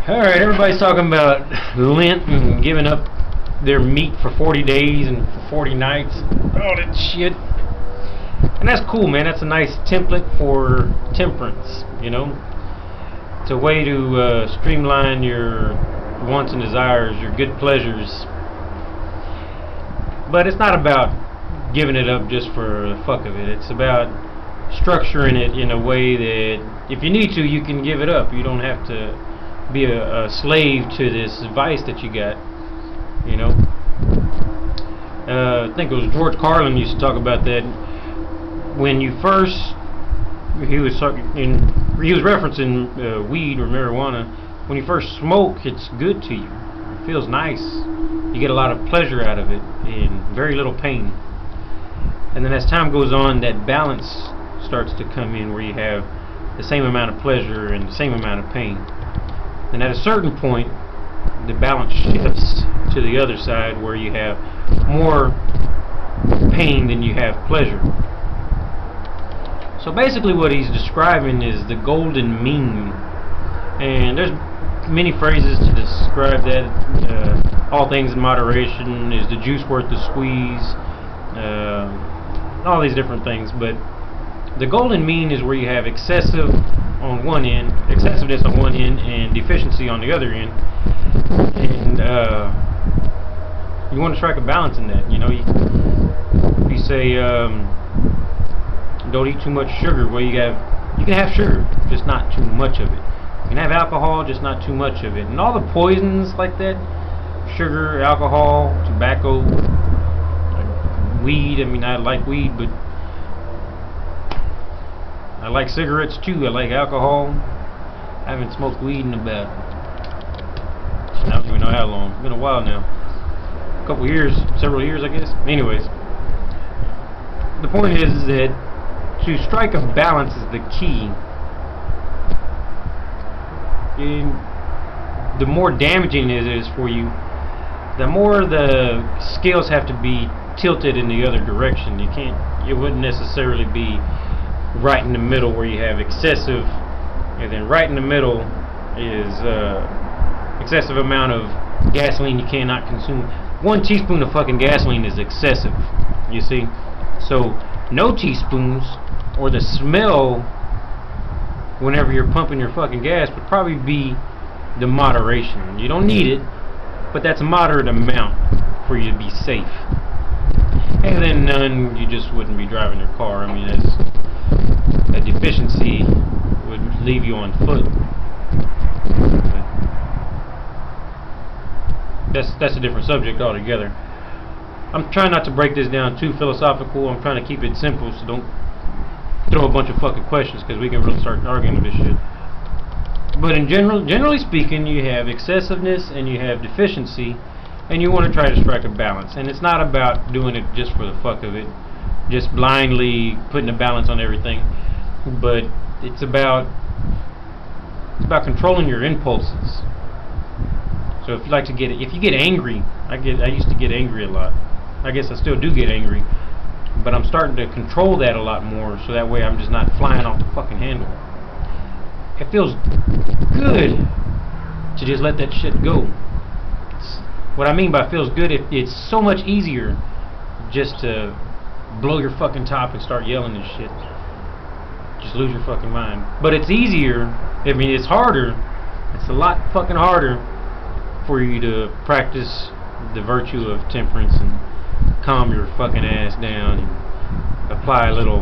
Alright, everybody's talking about Lent and giving up their meat for 40 days and for 40 nights. All that shit. And that's cool, man. That's a nice template for temperance, you know? It's a way to streamline your wants and desires, your good pleasures. But it's not about giving it up just for the fuck of it. It's about structuring it in a way that if you need to, you can give it up. You don't have to be a slave to this vice that you got, you know. I think it was George Carlin used to talk about that when you first he was referencing weed or marijuana. When you first smoke, it's good to you. It feels nice. You get a lot of pleasure out of it and very little pain. And then as time goes on, that balance starts to come in where you have the same amount of pleasure and the same amount of pain. And at a certain point, the balance shifts to the other side where you have more pain than you have pleasure. So basically what he's describing is the golden mean. And there's many phrases to describe that. All things in moderation. Is the juice worth the squeeze? All these different things. But the golden mean is where you have excessiveness on one end, and deficiency on the other end. And you want to strike a balance in that. You know, you say don't eat too much sugar. Well, you can have sugar, just not too much of it. You can have alcohol, just not too much of it. And all the poisons like that, sugar, alcohol, tobacco, weed. I mean, I like weed, but I like cigarettes too. I like alcohol. I haven't smoked weed in about, I don't even know how long. It's been a while now. A couple years, several years, I guess. Anyways, the point is that to strike a balance is the key. And the more damaging it is for you, the more the scales have to be tilted in the other direction. It wouldn't necessarily be right in the middle where you have excessive, and then right in the middle is excessive amount of gasoline you cannot consume. 1 teaspoon of fucking gasoline is excessive, you see. So no teaspoons, or the smell whenever you're pumping your fucking gas would probably be the moderation. You don't need it, but that's a moderate amount for you to be safe. And then none, you just wouldn't be driving your car. I mean, a deficiency would leave you on foot. That's a different subject altogether. I'm trying not to break this down too philosophical. I'm trying to keep it simple, so don't throw a bunch of fucking questions, because we can really start arguing with this shit. But in generally speaking, you have excessiveness and you have deficiency, and you want to try to strike a balance. And it's not about doing it just for the fuck of it, just blindly putting a balance on everything, but it's about controlling your impulses. So if you get angry, I used to get angry a lot. I guess I still do get angry, but I'm starting to control that a lot more, so that way I'm just not flying off the fucking handle. It feels good to just let that shit go. What I mean by feels good, it's so much easier just to blow your fucking top and start yelling and shit. Just lose your fucking mind. But it's easier, I mean it's harder, it's a lot fucking harder for you to practice the virtue of temperance and calm your fucking ass down and apply a little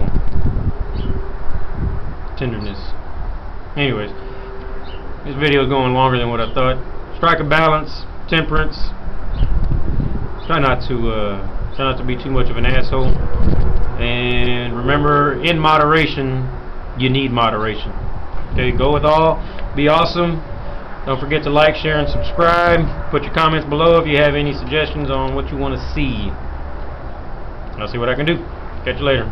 tenderness. Anyways, this video is going longer than what I thought. Strike a balance, temperance. Try not to be too much of an asshole. And remember, in moderation, you need moderation. Okay, go with all. Be awesome. Don't forget to like, share, and subscribe. Put your comments below if you have any suggestions on what you want to see. I'll see what I can do. Catch you later.